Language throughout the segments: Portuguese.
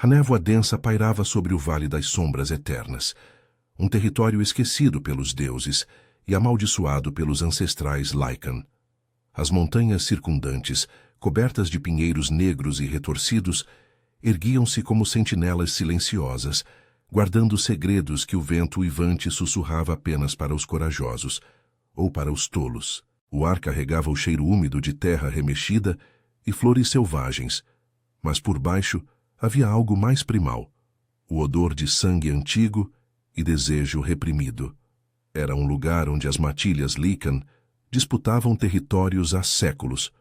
A névoa densa pairava sobre o Vale das Sombras Eternas, um território esquecido pelos deuses e amaldiçoado pelos ancestrais Lycan. As montanhas circundantes, cobertas de pinheiros negros e retorcidos, erguiam-se como sentinelas silenciosas, guardando segredos que o vento uivante sussurrava apenas para os corajosos, ou para os tolos. O ar carregava o cheiro úmido de terra remexida e flores selvagens, mas por baixo havia algo mais primal, o odor de sangue antigo e desejo reprimido. Era um lugar onde as matilhas Lycan disputavam territórios há séculos,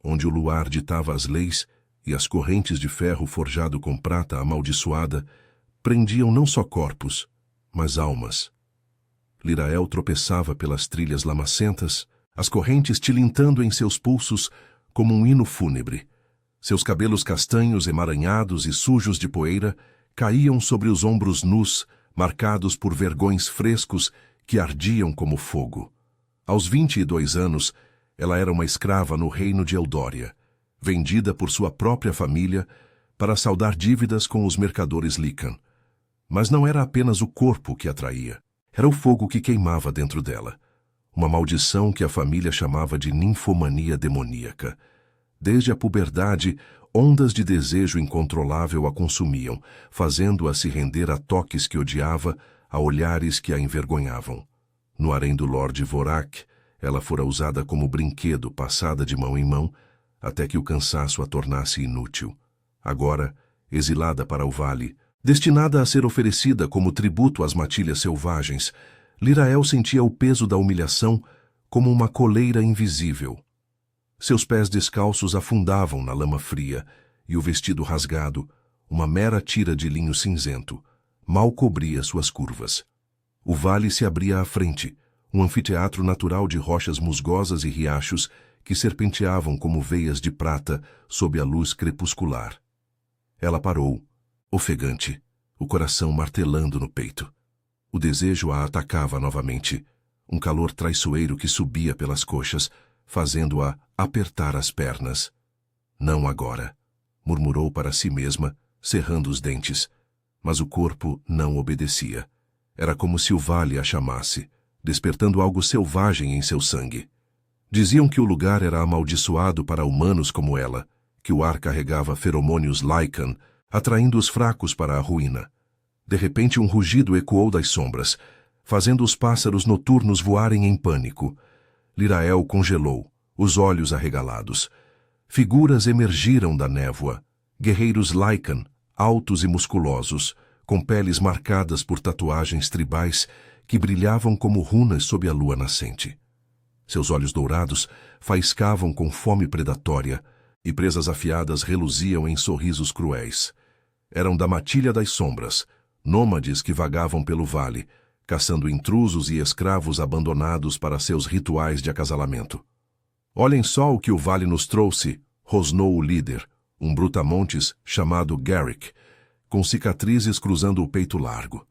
onde o luar ditava as leis e as correntes de ferro forjado com prata amaldiçoada prendiam não só corpos, mas almas. Lirael tropeçava pelas trilhas lamacentas, as correntes tilintando em seus pulsos como um hino fúnebre. Seus cabelos castanhos, emaranhados e sujos de poeira, caíam sobre os ombros nus, marcados por vergões frescos que ardiam como fogo. Aos 22 anos, ela era uma escrava no reino de Eldória, vendida por sua própria família para saldar dívidas com os mercadores Lycan. Mas não era apenas o corpo que atraía, era o fogo que queimava dentro dela. Uma maldição que a família chamava de ninfomania demoníaca. Desde a puberdade, ondas de desejo incontrolável a consumiam, fazendo-a se render a toques que odiava, a olhares que a envergonhavam. No harém do Lorde Vorak, ela fora usada como brinquedo, passada de mão em mão, até que o cansaço a tornasse inútil. Agora, exilada para o vale, destinada a ser oferecida como tributo às matilhas selvagens, Lirael sentia o peso da humilhação como uma coleira invisível. Seus pés descalços afundavam na lama fria, e o vestido rasgado, uma mera tira de linho cinzento, mal cobria suas curvas. O vale se abria à frente, um anfiteatro natural de rochas musgosas e riachos que serpenteavam como veias de prata sob a luz crepuscular. Ela parou, ofegante, o coração martelando no peito. O desejo a atacava novamente, um calor traiçoeiro que subia pelas coxas, fazendo-a apertar as pernas. Não agora, murmurou para si mesma, cerrando os dentes, mas o corpo não obedecia. Era como se o vale a chamasse, despertando algo selvagem em seu sangue. Diziam que o lugar era amaldiçoado para humanos como ela, que o ar carregava feromônios Lycan, atraindo os fracos para a ruína. De repente um rugido ecoou das sombras, fazendo os pássaros noturnos voarem em pânico. Lirael congelou, os olhos arregalados. Figuras emergiram da névoa, guerreiros Lycan, altos e musculosos, com peles marcadas por tatuagens tribais que brilhavam como runas sob a lua nascente. Seus olhos dourados faiscavam com fome predatória e presas afiadas reluziam em sorrisos cruéis. Eram da matilha das sombras, nômades que vagavam pelo vale, caçando intrusos e escravos abandonados para seus rituais de acasalamento. Olhem só o que o vale nos trouxe, rosnou o líder, um brutamontes chamado Garrick, com cicatrizes cruzando o peito largo.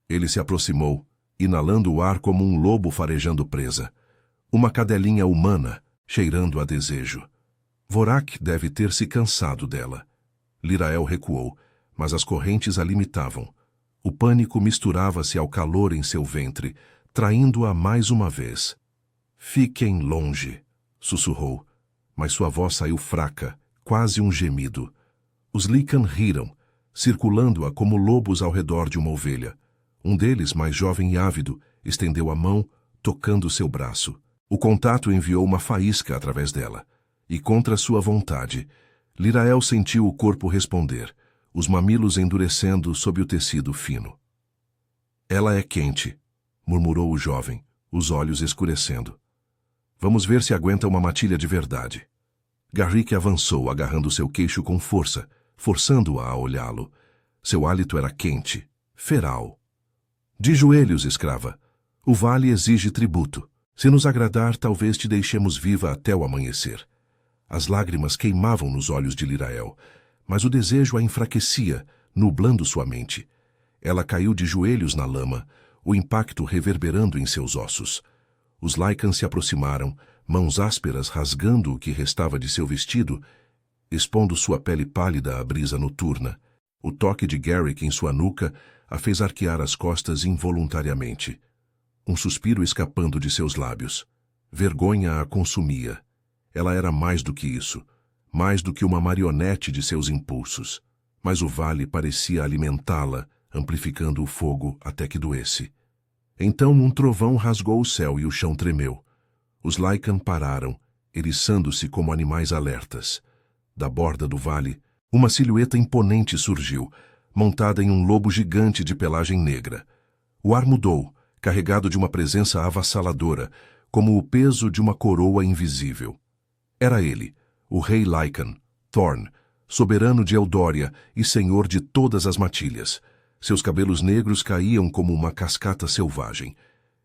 Ele se aproximou, inalando o ar como um lobo farejando presa. Uma cadelinha humana, cheirando a desejo. Vorak deve ter se cansado dela. Lirael recuou, mas as correntes a limitavam. O pânico misturava-se ao calor em seu ventre, traindo-a mais uma vez. Fiquem longe, sussurrou, mas sua voz saiu fraca, quase um gemido. Os Lycan riram, circulando-a como lobos ao redor de uma ovelha. Um deles, mais jovem e ávido, estendeu a mão, tocando seu braço. O contato enviou uma faísca através dela, e contra sua vontade, Lirael sentiu o corpo responder, os mamilos endurecendo sob o tecido fino. Ela é quente, murmurou o jovem, os olhos escurecendo. Vamos ver se aguenta uma matilha de verdade. Garrick avançou, agarrando seu queixo com força, forçando-a a olhá-lo. Seu hálito era quente, feral. De joelhos, escrava. O vale exige tributo. Se nos agradar, talvez te deixemos viva até o amanhecer. As lágrimas queimavam nos olhos de Lirael, mas o desejo a enfraquecia, nublando sua mente. Ela caiu de joelhos na lama, o impacto reverberando em seus ossos. Os Lycan se aproximaram, mãos ásperas rasgando o que restava de seu vestido, expondo sua pele pálida à brisa noturna. O toque de Garrick em sua nuca a fez arquear as costas involuntariamente. Um suspiro escapando de seus lábios. Vergonha a consumia. Ela era mais do que isso, mais do que uma marionete de seus impulsos. Mas o vale parecia alimentá-la, amplificando o fogo até que doesse. Então um trovão rasgou o céu e o chão tremeu. Os Lycan pararam, eriçando-se como animais alertas. Da borda do vale, uma silhueta imponente surgiu, montada em um lobo gigante de pelagem negra. O ar mudou, carregado de uma presença avassaladora, como o peso de uma coroa invisível. Era ele, o rei Lycan, Thorn, soberano de Eldória e senhor de todas as matilhas. Seus cabelos negros caíam como uma cascata selvagem,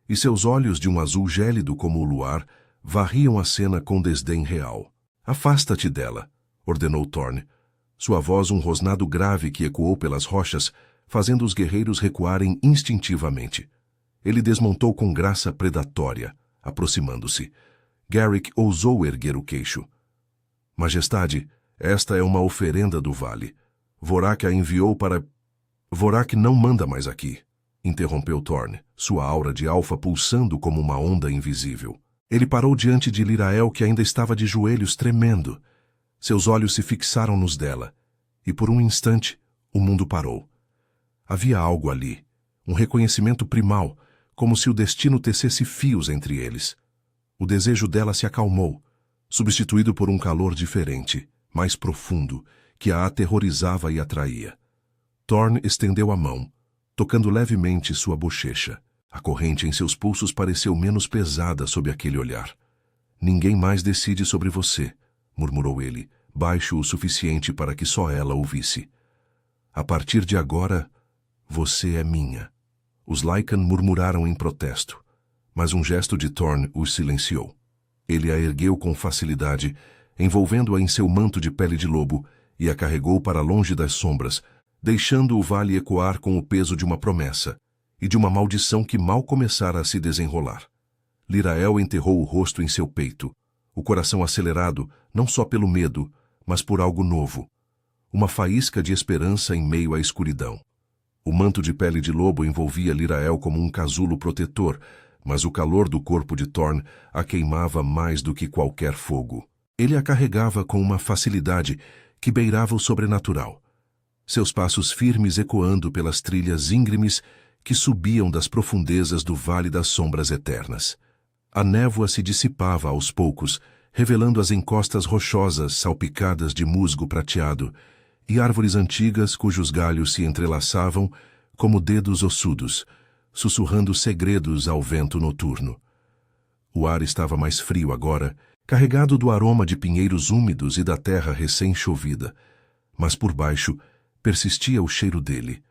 e seus olhos de um azul gélido como o luar varriam a cena com desdém real. "Afasta-te dela", ordenou Thorn. Sua voz um rosnado grave que ecoou pelas rochas, fazendo os guerreiros recuarem instintivamente. Ele desmontou com graça predatória, aproximando-se. Garrick ousou erguer o queixo. "Majestade, esta é uma oferenda do vale. Vorak a enviou para..." "Vorak não manda mais aqui", interrompeu Thorn, sua aura de alfa pulsando como uma onda invisível. Ele parou diante de Lirael, que ainda estava de joelhos tremendo. Seus olhos se fixaram nos dela, e por um instante o mundo parou. Havia algo ali, um reconhecimento primal, como se o destino tecesse fios entre eles. O desejo dela se acalmou, substituído por um calor diferente, mais profundo, que a aterrorizava e atraía. Thorn estendeu a mão, tocando levemente sua bochecha. A corrente em seus pulsos pareceu menos pesada sob aquele olhar. "Ninguém mais decide sobre você", murmurou ele, baixo o suficiente para que só ela ouvisse. "A partir de agora, você é minha." Os Lycan murmuraram em protesto, mas um gesto de Thorn os silenciou. Ele a ergueu com facilidade, envolvendo-a em seu manto de pele de lobo, e a carregou para longe das sombras, deixando o vale ecoar com o peso de uma promessa e de uma maldição que mal começara a se desenrolar. Lirael enterrou o rosto em seu peito, o coração acelerado não só pelo medo, mas por algo novo. Uma faísca de esperança em meio à escuridão. O manto de pele de lobo envolvia Lirael como um casulo protetor, mas o calor do corpo de Thorn a queimava mais do que qualquer fogo. Ele a carregava com uma facilidade que beirava o sobrenatural. Seus passos firmes ecoando pelas trilhas íngremes que subiam das profundezas do Vale das Sombras Eternas. A névoa se dissipava aos poucos, revelando as encostas rochosas salpicadas de musgo prateado e árvores antigas cujos galhos se entrelaçavam como dedos ossudos, sussurrando segredos ao vento noturno. O ar estava mais frio agora, carregado do aroma de pinheiros úmidos e da terra recém-chovida, mas por baixo persistia o cheiro dele,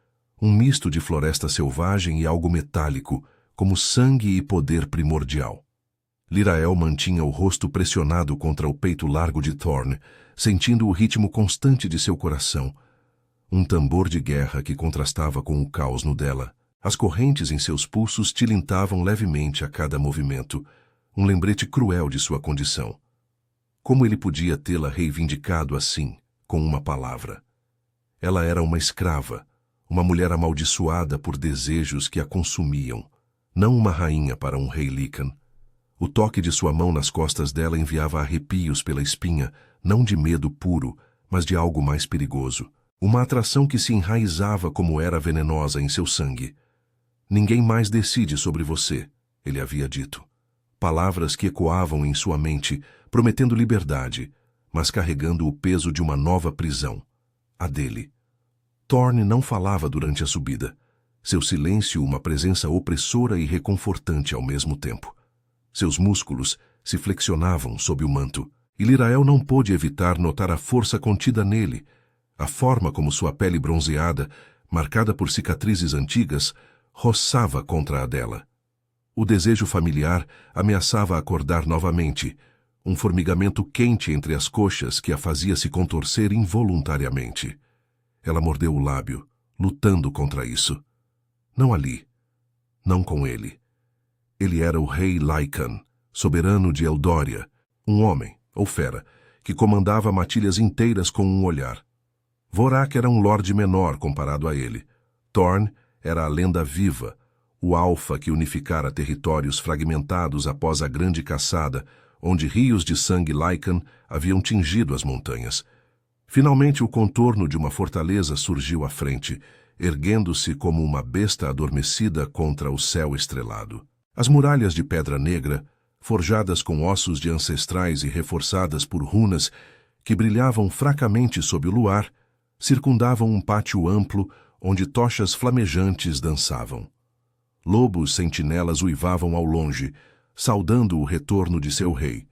um misto de floresta selvagem e algo metálico, como sangue e poder primordial. Lirael mantinha o rosto pressionado contra o peito largo de Thorn, sentindo o ritmo constante de seu coração. Um tambor de guerra que contrastava com o caos no dela. As correntes em seus pulsos tilintavam levemente a cada movimento, um lembrete cruel de sua condição. Como ele podia tê-la reivindicado assim, com uma palavra? Ela era uma escrava, uma mulher amaldiçoada por desejos que a consumiam, não uma rainha para um rei Lycan. O toque de sua mão nas costas dela enviava arrepios pela espinha, não de medo puro, mas de algo mais perigoso. Uma atração que se enraizava como era venenosa em seu sangue. "Ninguém mais decide sobre você", ele havia dito. Palavras que ecoavam em sua mente, prometendo liberdade, mas carregando o peso de uma nova prisão, a dele. Thorn não falava durante a subida. Seu silêncio uma presença opressora e reconfortante ao mesmo tempo. Seus músculos se flexionavam sob o manto, e Lirael não pôde evitar notar a força contida nele, a forma como sua pele bronzeada, marcada por cicatrizes antigas, roçava contra a dela. O desejo familiar ameaçava acordar novamente, um formigamento quente entre as coxas que a fazia se contorcer involuntariamente. Ela mordeu o lábio, lutando contra isso. Não ali. Não com ele. Ele era o rei Lycan, soberano de Eldória, um homem, ou fera, que comandava matilhas inteiras com um olhar. Vorak era um lorde menor comparado a ele. Thorn era a lenda viva, o alfa que unificara territórios fragmentados após a grande caçada, onde rios de sangue Lycan haviam tingido as montanhas. Finalmente o contorno de uma fortaleza surgiu à frente, erguendo-se como uma besta adormecida contra o céu estrelado. As muralhas de pedra negra, forjadas com ossos de ancestrais e reforçadas por runas que brilhavam fracamente sob o luar, circundavam um pátio amplo onde tochas flamejantes dançavam. Lobos sentinelas uivavam ao longe, saudando o retorno de seu rei,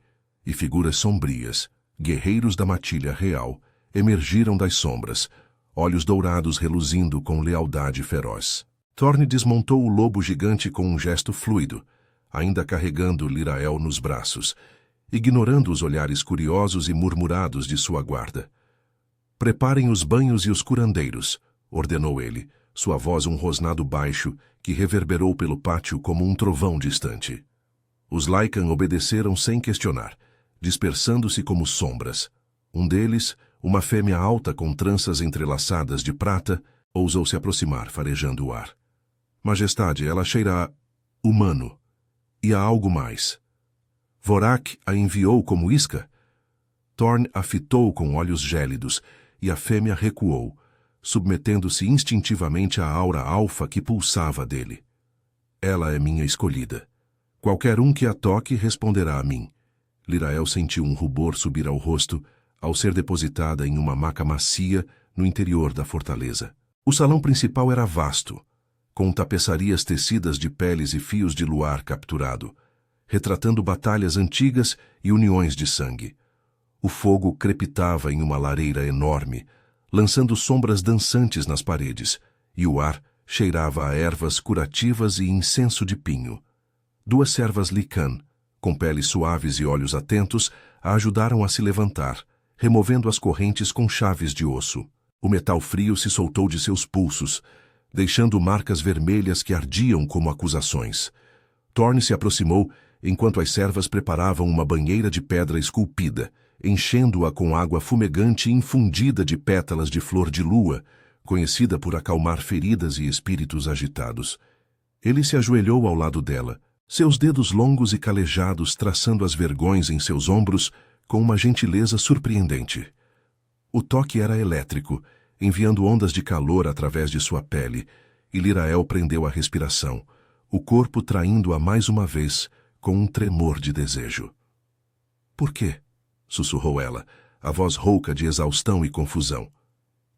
e figuras sombrias, guerreiros da matilha real, emergiram das sombras, olhos dourados reluzindo com lealdade feroz. Thorn desmontou o lobo gigante com um gesto fluido, ainda carregando Lirael nos braços, ignorando os olhares curiosos e murmurados de sua guarda. Preparem os banhos e os curandeiros, ordenou ele, sua voz um rosnado baixo que reverberou pelo pátio como um trovão distante. Os Lycan obedeceram sem questionar, dispersando-se como sombras. Um deles, uma fêmea alta com tranças entrelaçadas de prata, ousou se aproximar, farejando o ar. Majestade, ela cheira a humano. E a algo mais. Vorak a enviou como isca? Thorn a fitou com olhos gélidos, e a fêmea recuou, submetendo-se instintivamente à aura alfa que pulsava dele. Ela é minha escolhida. Qualquer um que a toque responderá a mim. Lirael sentiu um rubor subir ao rosto ao ser depositada em uma maca macia no interior da fortaleza. O salão principal era vasto, com tapeçarias tecidas de peles e fios de luar capturado, retratando batalhas antigas e uniões de sangue. O fogo crepitava em uma lareira enorme, lançando sombras dançantes nas paredes, e o ar cheirava a ervas curativas e incenso de pinho. Duas servas Lycan, com peles suaves e olhos atentos, a ajudaram a se levantar, removendo as correntes com chaves de osso. O metal frio se soltou de seus pulsos, deixando marcas vermelhas que ardiam como acusações. Thorn se aproximou enquanto as servas preparavam uma banheira de pedra esculpida, enchendo-a com água fumegante infundida de pétalas de flor de lua, conhecida por acalmar feridas e espíritos agitados. Ele se ajoelhou ao lado dela, seus dedos longos e calejados traçando as vergões em seus ombros com uma gentileza surpreendente. O toque era elétrico, enviando ondas de calor através de sua pele, e Lirael prendeu a respiração, o corpo traindo-a mais uma vez com um tremor de desejo. Por quê? Sussurrou ela, a voz rouca de exaustão e confusão.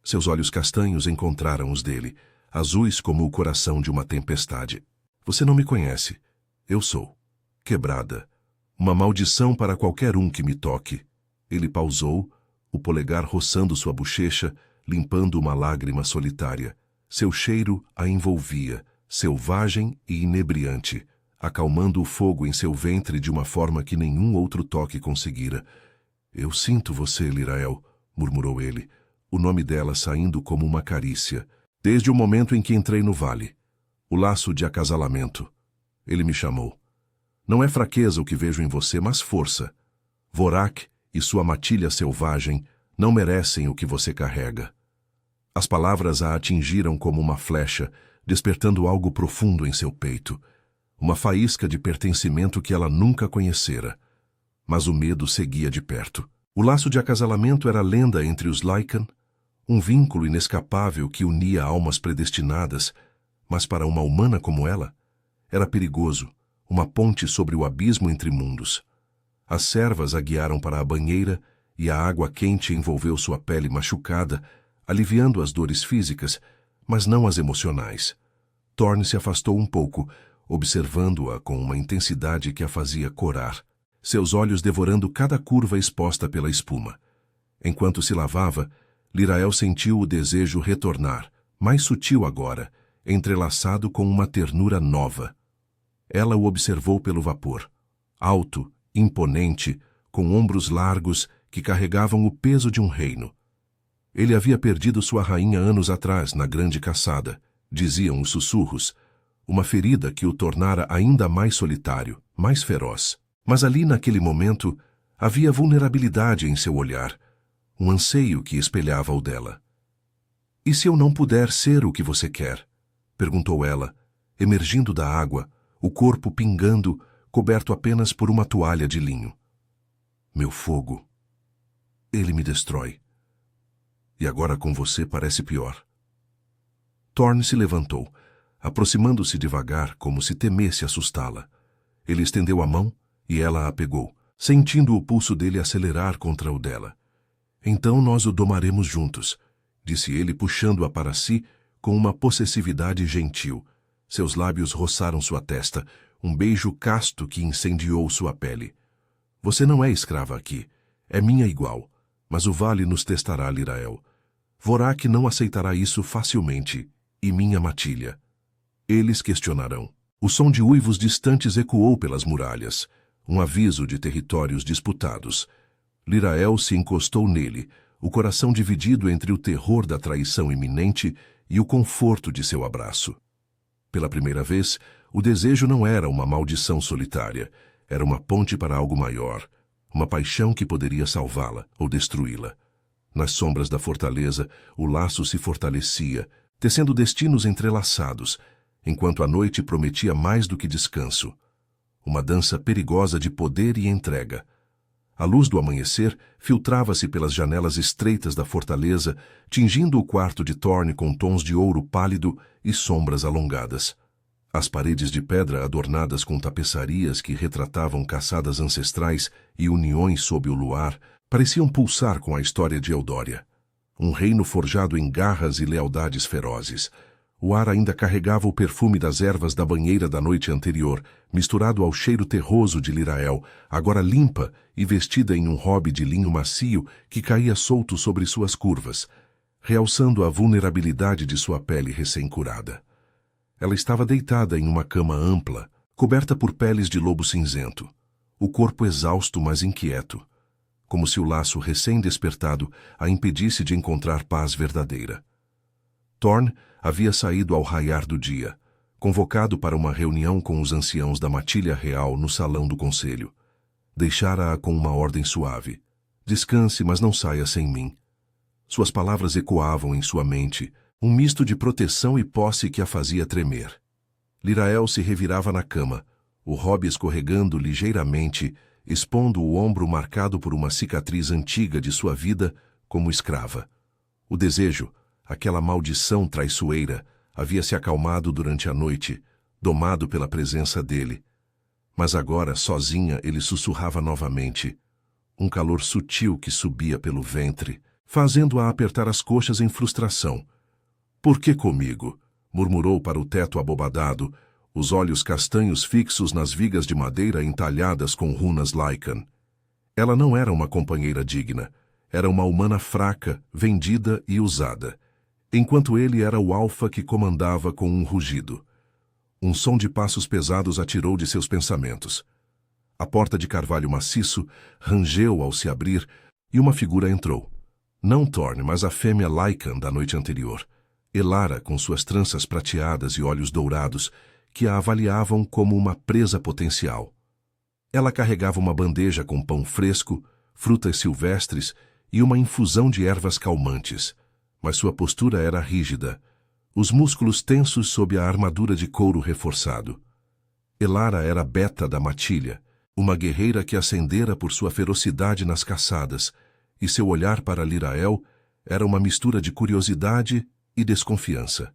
Seus olhos castanhos encontraram os dele, azuis como o coração de uma tempestade. Você não me conhece. Eu sou. Quebrada. Uma maldição para qualquer um que me toque. Ele pausou, o polegar roçando sua bochecha, limpando uma lágrima solitária. Seu cheiro a envolvia, selvagem e inebriante, acalmando o fogo em seu ventre de uma forma que nenhum outro toque conseguira. Eu sinto você, Lirael, murmurou ele, o nome dela saindo como uma carícia, desde o momento em que entrei no vale. O laço de acasalamento. Ele me chamou. Não é fraqueza o que vejo em você, mas força. Vorak e sua matilha selvagem não merecem o que você carrega. As palavras a atingiram como uma flecha, despertando algo profundo em seu peito. Uma faísca de pertencimento que ela nunca conhecera. Mas o medo seguia de perto. O laço de acasalamento era lenda entre os Lycan, um vínculo inescapável que unia almas predestinadas, mas para uma humana como ela, era perigoso, uma ponte sobre o abismo entre mundos. As servas a guiaram para a banheira e a água quente envolveu sua pele machucada, aliviando as dores físicas, mas não as emocionais. Thorn se afastou um pouco, observando-a com uma intensidade que a fazia corar, seus olhos devorando cada curva exposta pela espuma. Enquanto se lavava, Lirael sentiu o desejo retornar, mais sutil agora, entrelaçado com uma ternura nova. Ela o observou pelo vapor, alto, imponente, com ombros largos que carregavam o peso de um reino. Ele havia perdido sua rainha anos atrás, na grande caçada, diziam os sussurros, uma ferida que o tornara ainda mais solitário, mais feroz. Mas ali, naquele momento, havia vulnerabilidade em seu olhar, um anseio que espelhava o dela. E se eu não puder ser o que você quer? Perguntou ela, emergindo da água, o corpo pingando, coberto apenas por uma toalha de linho. Meu fogo. Ele me destrói. E agora com você parece pior. Thorne se levantou, aproximando-se devagar como se temesse assustá-la. Ele estendeu a mão e ela a pegou, sentindo o pulso dele acelerar contra o dela. Então nós o domaremos juntos, disse ele puxando-a para si com uma possessividade gentil. Seus lábios roçaram sua testa, um beijo casto que incendiou sua pele. Você não é escrava aqui, é minha igual, mas o vale nos testará, Lirael. Vorak não aceitará isso facilmente, e minha matilha. Eles questionarão. O som de uivos distantes ecoou pelas muralhas, um aviso de territórios disputados. Lirael se encostou nele, o coração dividido entre o terror da traição iminente e o conforto de seu abraço. Pela primeira vez, o desejo não era uma maldição solitária, era uma ponte para algo maior, uma paixão que poderia salvá-la ou destruí-la. Nas sombras da fortaleza, o laço se fortalecia, tecendo destinos entrelaçados, enquanto a noite prometia mais do que descanso. Uma dança perigosa de poder e entrega. A luz do amanhecer filtrava-se pelas janelas estreitas da fortaleza, tingindo o quarto de Thorne com tons de ouro pálido e sombras alongadas. As paredes de pedra adornadas com tapeçarias que retratavam caçadas ancestrais e uniões sob o luar pareciam pulsar com a história de Eldória. Um reino forjado em garras e lealdades ferozes. O ar ainda carregava o perfume das ervas da banheira da noite anterior, misturado ao cheiro terroso de Lirael, agora limpa e vestida em um robe de linho macio que caía solto sobre suas curvas, realçando a vulnerabilidade de sua pele recém-curada. Ela estava deitada em uma cama ampla, coberta por peles de lobo cinzento, o corpo exausto mas inquieto, como se o laço recém-despertado a impedisse de encontrar paz verdadeira. Thorne havia saído ao raiar do dia, convocado para uma reunião com os anciãos da matilha real no salão do conselho. Deixara-a com uma ordem suave. Descanse, mas não saia sem mim. Suas palavras ecoavam em sua mente, um misto de proteção e posse que a fazia tremer. Lirael se revirava na cama, o robe escorregando ligeiramente, expondo o ombro marcado por uma cicatriz antiga de sua vida como escrava. O desejo, aquela maldição traiçoeira, havia se acalmado durante a noite, domado pela presença dele. Mas agora, sozinha, ele sussurrava novamente, um calor sutil que subia pelo ventre, fazendo-a apertar as coxas em frustração. Por que comigo? Murmurou para o teto abobadado, os olhos castanhos fixos nas vigas de madeira entalhadas com runas Lycan. Ela não era uma companheira digna, era uma humana fraca, vendida e usada, enquanto ele era o alfa que comandava com um rugido. Um som de passos pesados atirou de seus pensamentos. A porta de carvalho maciço rangeu ao se abrir e uma figura entrou. Não Thorne, mas a fêmea Lycan da noite anterior. Elara, com suas tranças prateadas e olhos dourados, que a avaliavam como uma presa potencial. Ela carregava uma bandeja com pão fresco, frutas silvestres e uma infusão de ervas calmantes, mas sua postura era rígida, os músculos tensos sob a armadura de couro reforçado. Elara era Beta da matilha, uma guerreira que ascendera por sua ferocidade nas caçadas, e seu olhar para Lirael era uma mistura de curiosidade e desconfiança.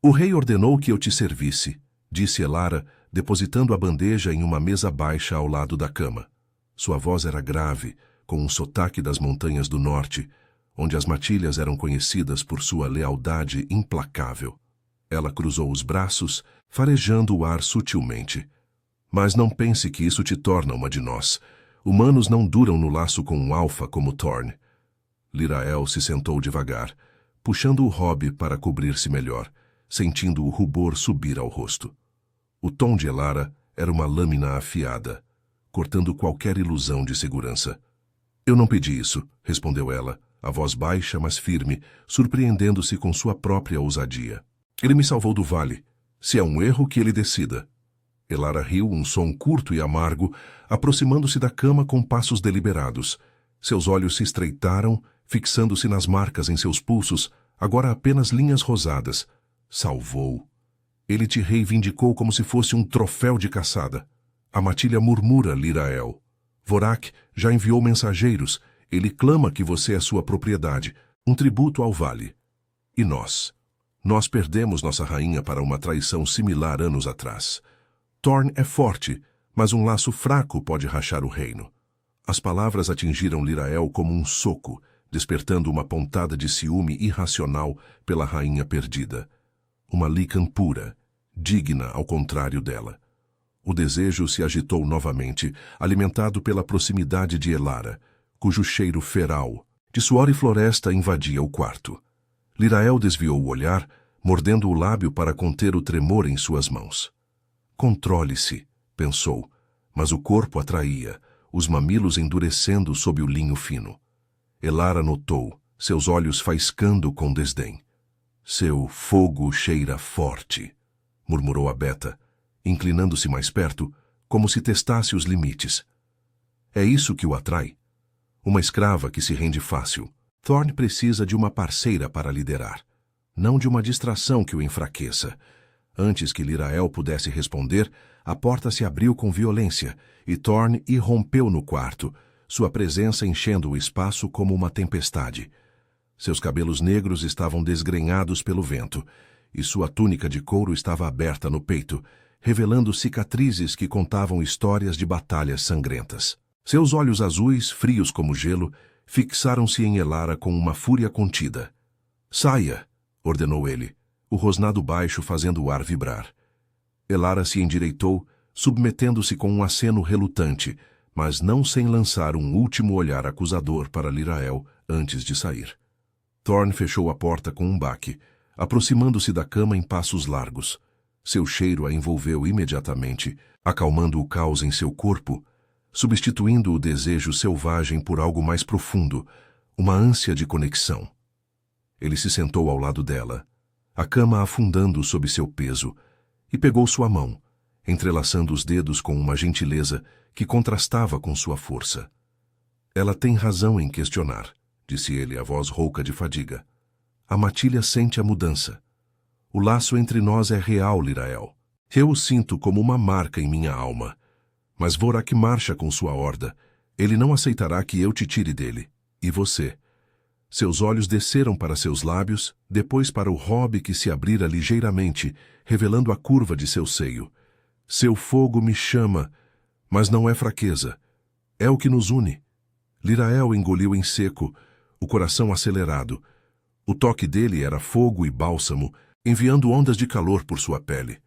O rei ordenou que eu te servisse, disse Elara, depositando a bandeja em uma mesa baixa ao lado da cama. Sua voz era grave, com um sotaque das montanhas do norte, onde as matilhas eram conhecidas por sua lealdade implacável. Ela cruzou os braços, farejando o ar sutilmente. Mas não pense que isso te torna uma de nós. Humanos não duram no laço com um alfa como Thorne. Lirael se sentou devagar, puxando o robe para cobrir-se melhor, sentindo o rubor subir ao rosto. O tom de Elara era uma lâmina afiada, cortando qualquer ilusão de segurança. Eu não pedi isso, respondeu ela, a voz baixa, mas firme, surpreendendo-se com sua própria ousadia. Ele me salvou do vale. Se é um erro, que ele decida. Elara riu, um som curto e amargo, aproximando-se da cama com passos deliberados. Seus olhos se estreitaram, fixando-se nas marcas em seus pulsos, Agora apenas linhas rosadas. Salvou. Ele te reivindicou como se fosse um troféu de caçada. A matilha murmura, Lirael. Vorak já enviou mensageiros. Ele clama que você é sua propriedade, um tributo ao vale. E nós? Nós perdemos nossa rainha para uma traição similar anos atrás. Thorn é forte, mas um laço fraco pode rachar o reino. As palavras atingiram Lirael como um soco, despertando uma pontada de ciúme irracional pela rainha perdida. Uma Lycan pura, digna ao contrário dela. O desejo se agitou novamente, alimentado pela proximidade de Elara, cujo cheiro feral, de suor e floresta, invadia o quarto. Lirael desviou o olhar, mordendo o lábio para conter o tremor em suas mãos. Controle-se, pensou, mas o corpo atraía, os mamilos endurecendo sob o linho fino. Elara notou, seus olhos faiscando com desdém. Seu fogo cheira forte, murmurou a Beta, inclinando-se mais perto, como se testasse os limites. É isso que o atrai? Uma escrava que se rende fácil. Thorn precisa de uma parceira para liderar, não de uma distração que o enfraqueça. Antes que Lirael pudesse responder, a porta se abriu com violência e Thorn irrompeu no quarto, sua presença enchendo o espaço como uma tempestade. Seus cabelos negros estavam desgrenhados pelo vento, e sua túnica de couro estava aberta no peito, revelando cicatrizes que contavam histórias de batalhas sangrentas. Seus olhos azuis, frios como gelo, fixaram-se em Elara com uma fúria contida. Saia, ordenou ele, o rosnado baixo fazendo o ar vibrar. Elara se endireitou, submetendo-se com um aceno relutante, mas não sem lançar um último olhar acusador para Lirael antes de sair. Thorn fechou a porta com um baque, aproximando-se da cama em passos largos. Seu cheiro a envolveu imediatamente, acalmando o caos em seu corpo, substituindo o desejo selvagem por algo mais profundo, uma ânsia de conexão. Ele se sentou ao lado dela, a cama afundando sob seu peso, e pegou sua mão, entrelaçando os dedos com uma gentileza que contrastava com sua força. Ela tem razão em questionar, disse ele, a voz rouca de fadiga. A matilha sente a mudança. O laço entre nós é real, Lirael. Eu o sinto como uma marca em minha alma. Mas Vorak marcha com sua horda. Ele não aceitará que eu te tire dele. E você? Seus olhos desceram para seus lábios, depois para o robe que se abrira ligeiramente, revelando a curva de seu seio. Seu fogo me chama, mas não é fraqueza. É o que nos une. Lirael engoliu em seco, o coração acelerado. O toque dele era fogo e bálsamo, enviando ondas de calor por sua pele.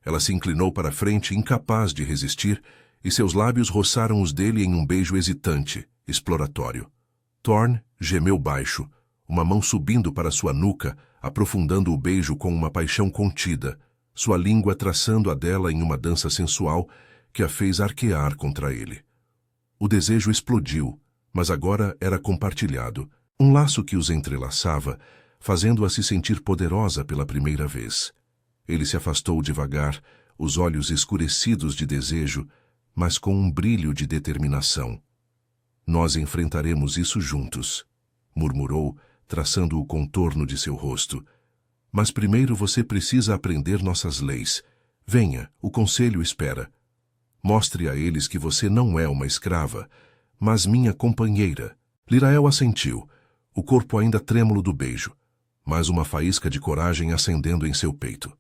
Ela se inclinou para a frente, incapaz de resistir, e seus lábios roçaram os dele em um beijo hesitante, exploratório. Thorn gemeu baixo, uma mão subindo para sua nuca, aprofundando o beijo com uma paixão contida, sua língua traçando a dela em uma dança sensual que a fez arquear contra ele. O desejo explodiu, mas agora era compartilhado, um laço que os entrelaçava, fazendo-a se sentir poderosa pela primeira vez. Ele se afastou devagar, os olhos escurecidos de desejo, mas com um brilho de determinação. Nós enfrentaremos isso juntos, murmurou, traçando o contorno de seu rosto. Mas primeiro você precisa aprender nossas leis. Venha, o conselho espera. Mostre a eles que você não é uma escrava, mas minha companheira. Lirael assentiu, o corpo ainda trêmulo do beijo, mas uma faísca de coragem acendendo em seu peito.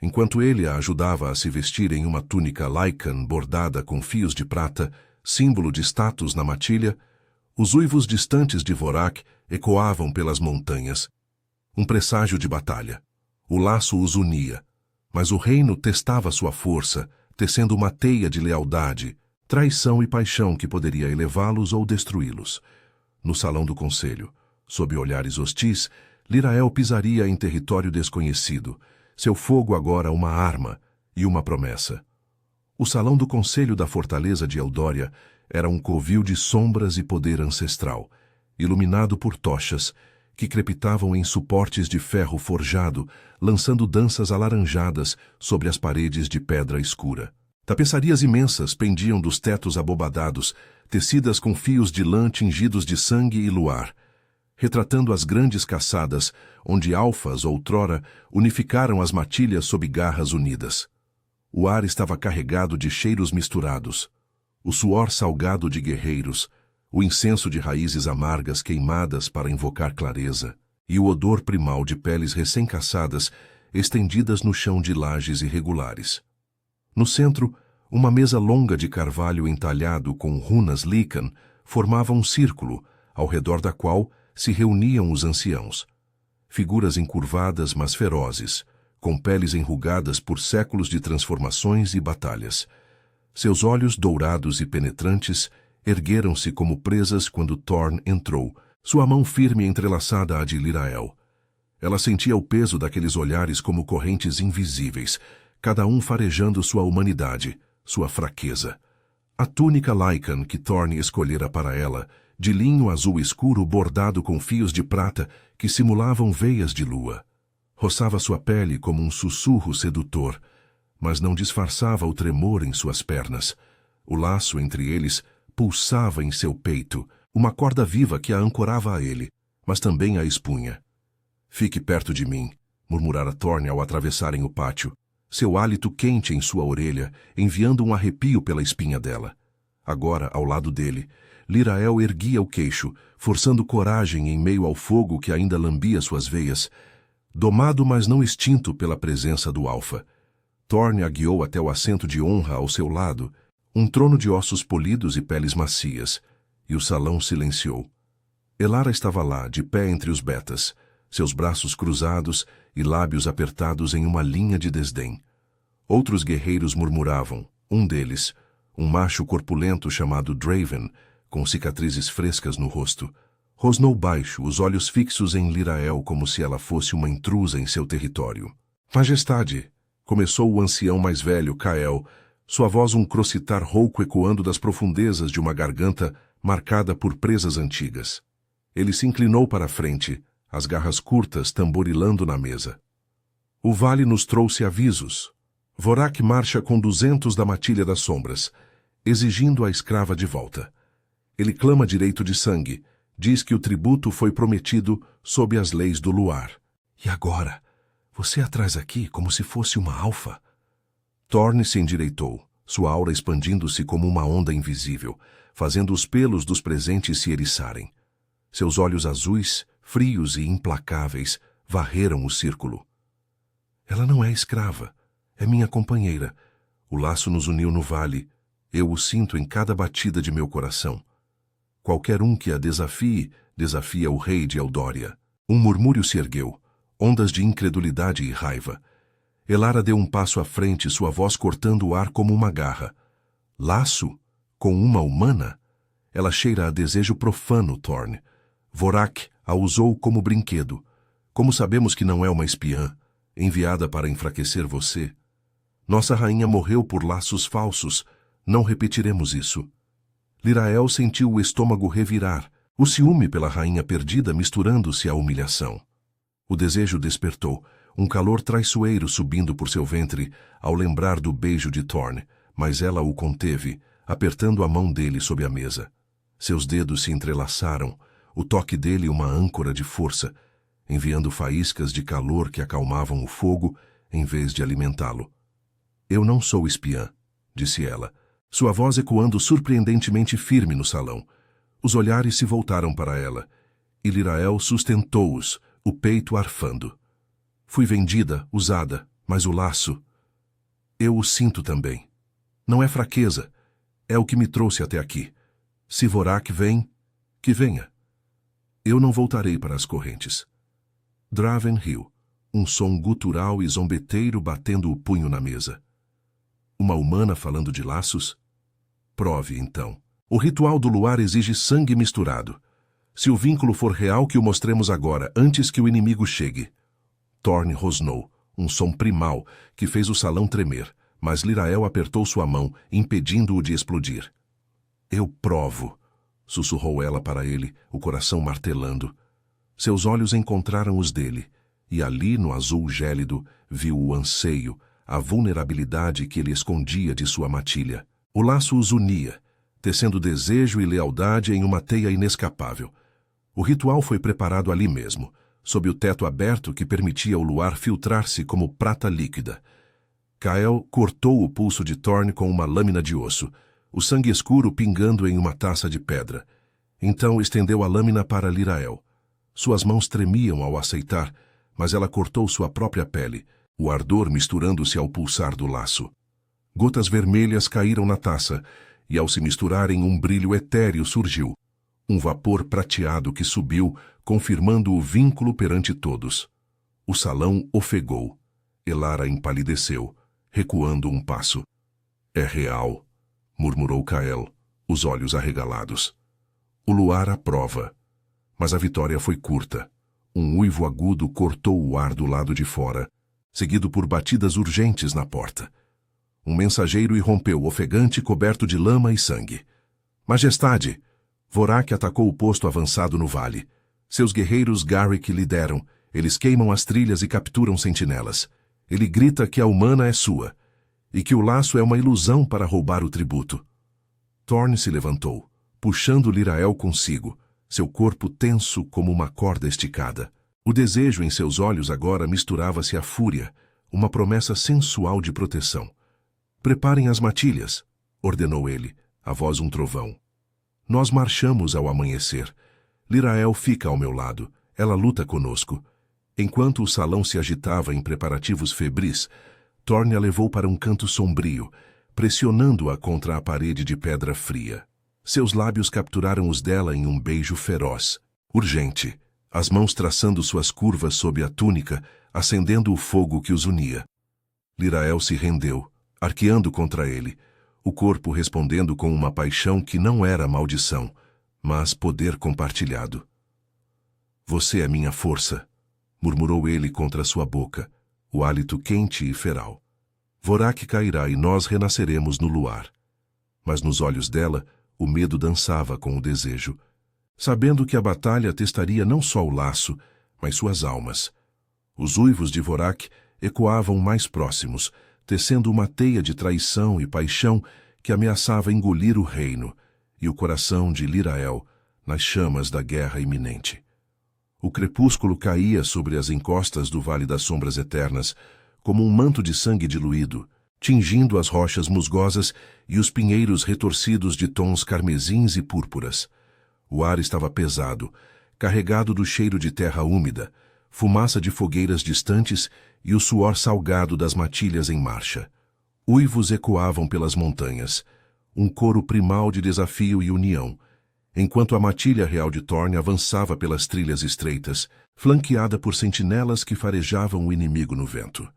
Enquanto ele a ajudava a se vestir em uma túnica Lycan bordada com fios de prata, símbolo de status na matilha, os uivos distantes de Vorak ecoavam pelas montanhas. Um presságio de batalha. O laço os unia, mas o reino testava sua força, tecendo uma teia de lealdade, traição e paixão que poderia elevá-los ou destruí-los. No salão do conselho, sob olhares hostis, Lirael pisaria em território desconhecido, seu fogo agora uma arma e uma promessa. O salão do conselho da fortaleza de Eldória era um covil de sombras e poder ancestral, iluminado por tochas que crepitavam em suportes de ferro forjado, lançando danças alaranjadas sobre as paredes de pedra escura. Tapeçarias imensas pendiam dos tetos abobadados, tecidas com fios de lã tingidos de sangue e luar. retratando as grandes caçadas, onde alfas, outrora, unificaram as matilhas sob garras unidas. O ar estava carregado de cheiros misturados, o suor salgado de guerreiros, o incenso de raízes amargas queimadas para invocar clareza, e o odor primal de peles recém-caçadas estendidas no chão de lajes irregulares. No centro, uma mesa longa de carvalho entalhado com runas Lycan formava um círculo, ao redor da qual se reuniam os anciãos. Figuras encurvadas, mas ferozes, com peles enrugadas por séculos de transformações e batalhas. Seus olhos dourados e penetrantes ergueram-se como presas quando Thorn entrou, sua mão firme entrelaçada à de Lirael. Ela sentia o peso daqueles olhares como correntes invisíveis, cada um farejando sua humanidade, sua fraqueza. A túnica Lycan que Thorn escolhera para ela, de linho azul escuro bordado com fios de prata que simulavam veias de lua, roçava sua pele como um sussurro sedutor, mas não disfarçava o tremor em suas pernas. O laço entre eles pulsava em seu peito, uma corda viva que a ancorava a ele, mas também a expunha. "Fique perto de mim", murmurara Thorn ao atravessarem o pátio, seu hálito quente em sua orelha, enviando um arrepio pela espinha dela. Agora, ao lado dele, Lirael erguia o queixo, forçando coragem em meio ao fogo que ainda lambia suas veias, domado mas não extinto pela presença do Alfa. Thorn a guiou até o assento de honra ao seu lado, um trono de ossos polidos e peles macias, e o salão silenciou. Elara estava lá, de pé entre os betas, seus braços cruzados e lábios apertados em uma linha de desdém. Outros guerreiros murmuravam, um deles, um macho corpulento chamado Draven, com cicatrizes frescas no rosto, rosnou baixo, os olhos fixos em Lirael como se ela fosse uma intrusa em seu território. "Majestade", começou o ancião mais velho, Kael, sua voz um crocitar rouco ecoando das profundezas de uma garganta marcada por presas antigas. Ele se inclinou para a frente, as garras curtas tamborilando na mesa. "O vale nos trouxe avisos. Vorak marcha com 200 da Matilha das Sombras, exigindo a escrava de volta. Ele clama direito de sangue, diz que o tributo foi prometido sob as leis do luar. E agora? Você atrás aqui como se fosse uma alfa?" Thorn se endireitou, sua aura expandindo-se como uma onda invisível, fazendo os pelos dos presentes se eriçarem. Seus olhos azuis, frios e implacáveis, varreram o círculo. "Ela não é escrava, é minha companheira. O laço nos uniu no vale. Eu o sinto em cada batida de meu coração. Qualquer um que a desafie, desafia o rei de Eldória." Um murmúrio se ergueu, ondas de incredulidade e raiva. Elara deu um passo à frente, sua voz cortando o ar como uma garra. "Laço? Com uma humana?" Ela cheira a desejo profano, Thorn. Vorak a usou como brinquedo. Como sabemos que não é uma espiã, enviada para enfraquecer você? Nossa rainha morreu por laços falsos. Não repetiremos isso. Lirael sentiu o estômago revirar, o ciúme pela rainha perdida misturando-se à humilhação. O desejo despertou, um calor traiçoeiro subindo por seu ventre ao lembrar do beijo de Thorn, mas ela o conteve, apertando a mão dele sob a mesa. Seus dedos se entrelaçaram, o toque dele uma âncora de força, enviando faíscas de calor que acalmavam o fogo em vez de alimentá-lo. "Eu não sou espiã", disse ela, sua voz ecoando surpreendentemente firme no salão. Os olhares se voltaram para ela, e Lirael sustentou-os, o peito arfando. "Fui vendida, usada, mas o laço... Eu o sinto também. Não é fraqueza, é o que me trouxe até aqui. Se Vorak vem, que venha. Eu não voltarei para as correntes." Draven riu, um som gutural e zombeteiro batendo o punho na mesa. "Uma humana falando de laços? Prove, então. O ritual do luar exige sangue misturado. Se o vínculo for real, que o mostremos agora, antes que o inimigo chegue." Thorn rosnou, um som primal que fez o salão tremer, mas Lirael apertou sua mão, impedindo-o de explodir. "Eu provo", sussurrou ela para ele, o coração martelando. Seus olhos encontraram os dele, e ali, no azul gélido, viu o anseio, a vulnerabilidade que ele escondia de sua matilha. O laço os unia, tecendo desejo e lealdade em uma teia inescapável. O ritual foi preparado ali mesmo, sob o teto aberto que permitia ao luar filtrar-se como prata líquida. Kael cortou o pulso de Thorn com uma lâmina de osso, o sangue escuro pingando em uma taça de pedra. Então estendeu a lâmina para Lirael. Suas mãos tremiam ao aceitar, mas ela cortou sua própria pele, o ardor misturando-se ao pulsar do laço. Gotas vermelhas caíram na taça, e ao se misturarem um brilho etéreo surgiu. Um vapor prateado que subiu, confirmando o vínculo perante todos. O salão ofegou. Elara empalideceu, recuando um passo. É real, murmurou Kael, os olhos arregalados. O luar aprova. Mas a vitória foi curta. Um uivo agudo cortou o ar do lado de fora, seguido por batidas urgentes na porta. Um mensageiro irrompeu, ofegante, coberto de lama e sangue. Majestade! Vorak atacou o posto avançado no vale. Seus guerreiros Garrick lideram. Eles queimam as trilhas e capturam sentinelas. Ele grita que a humana é sua, e que o laço é uma ilusão para roubar o tributo. Thorn se levantou, puxando Lirael consigo, seu corpo tenso como uma corda esticada. O desejo em seus olhos agora misturava-se à fúria, uma promessa sensual de proteção. Preparem as matilhas, ordenou ele, a voz um trovão. Nós marchamos ao amanhecer. Lirael fica ao meu lado, ela luta conosco. Enquanto o salão se agitava em preparativos febris, Thorn a levou para um canto sombrio, pressionando-a contra a parede de pedra fria. Seus lábios capturaram os dela em um beijo feroz, urgente, as mãos traçando suas curvas sob a túnica, acendendo o fogo que os unia. Lirael se rendeu, arqueando contra ele, o corpo respondendo com uma paixão que não era maldição, mas poder compartilhado. Você é minha força, murmurou ele contra sua boca, o hálito quente e feral. Vorak cairá e nós renasceremos no luar. Mas nos olhos dela, o medo dançava com o desejo, sabendo que a batalha testaria não só o laço, mas suas almas. Os uivos de Vorak ecoavam mais próximos, tecendo uma teia de traição e paixão que ameaçava engolir o reino e o coração de Lirael nas chamas da guerra iminente. O crepúsculo caía sobre as encostas do Vale das Sombras Eternas, como um manto de sangue diluído, tingindo as rochas musgosas e os pinheiros retorcidos de tons carmesins e púrpuras. O ar estava pesado, carregado do cheiro de terra úmida, fumaça de fogueiras distantes e o suor salgado das matilhas em marcha. Uivos ecoavam pelas montanhas, um coro primal de desafio e união, enquanto a matilha real de Thorn avançava pelas trilhas estreitas, flanqueada por sentinelas que farejavam o inimigo no vento.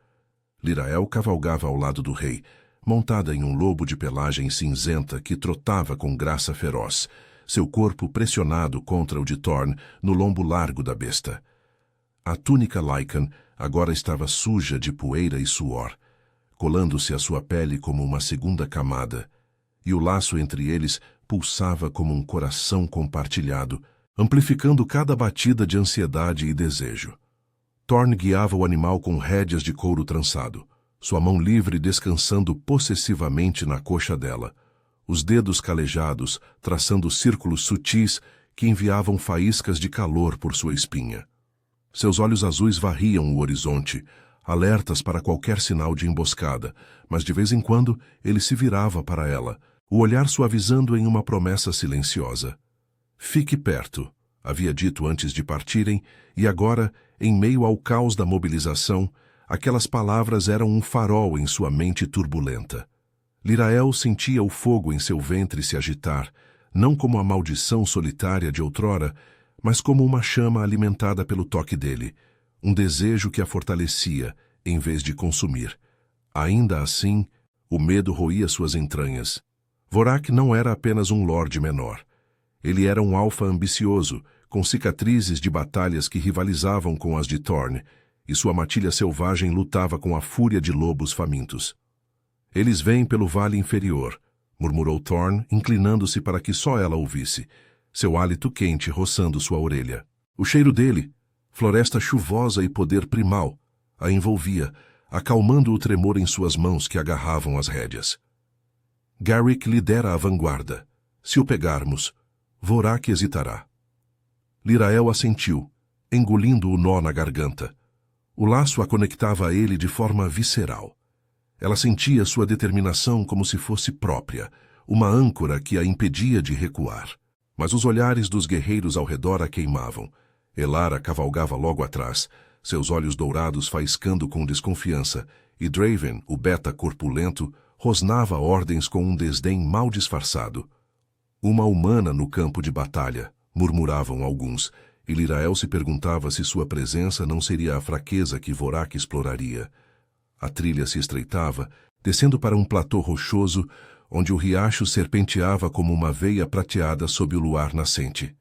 Lirael cavalgava ao lado do rei, montada em um lobo de pelagem cinzenta que trotava com graça feroz, seu corpo pressionado contra o de Thorn no lombo largo da besta. A túnica Lycan agora estava suja de poeira e suor, colando-se à sua pele como uma segunda camada, e o laço entre eles pulsava como um coração compartilhado, amplificando cada batida de ansiedade e desejo. Thorn guiava o animal com rédeas de couro trançado, sua mão livre descansando possessivamente na coxa dela, os dedos calejados traçando círculos sutis que enviavam faíscas de calor por sua espinha. Seus olhos azuis varriam o horizonte, alertas para qualquer sinal de emboscada, mas de vez em quando ele se virava para ela, o olhar suavizando em uma promessa silenciosa. Fique perto, havia dito antes de partirem, e agora, em meio ao caos da mobilização, aquelas palavras eram um farol em sua mente turbulenta. Lirael sentia o fogo em seu ventre se agitar, não como a maldição solitária de outrora, mas como uma chama alimentada pelo toque dele, um desejo que a fortalecia, em vez de consumir. Ainda assim, o medo roía suas entranhas. Vorak não era apenas um lorde menor. Ele era um alfa ambicioso, com cicatrizes de batalhas que rivalizavam com as de Thorn, e sua matilha selvagem lutava com a fúria de lobos famintos. Eles vêm pelo vale inferior, murmurou Thorn, inclinando-se para que só ela ouvisse, seu hálito quente roçando sua orelha. O cheiro dele, floresta chuvosa e poder primal, a envolvia, acalmando o tremor em suas mãos que agarravam as rédeas. Garrick lidera a vanguarda. Se o pegarmos, Vorak hesitará. Lirael assentiu, engolindo o nó na garganta. O laço a conectava a ele de forma visceral. Ela sentia sua determinação como se fosse própria, uma âncora que a impedia de recuar. Mas os olhares dos guerreiros ao redor a queimavam. Elara cavalgava logo atrás, seus olhos dourados faiscando com desconfiança, e Draven, o beta corpulento, rosnava ordens com um desdém mal disfarçado. Uma humana no campo de batalha, murmuravam alguns, e Lirael se perguntava se sua presença não seria a fraqueza que Vorak exploraria. A trilha se estreitava, descendo para um platô rochoso, onde o riacho serpenteava como uma veia prateada sob o luar nascente.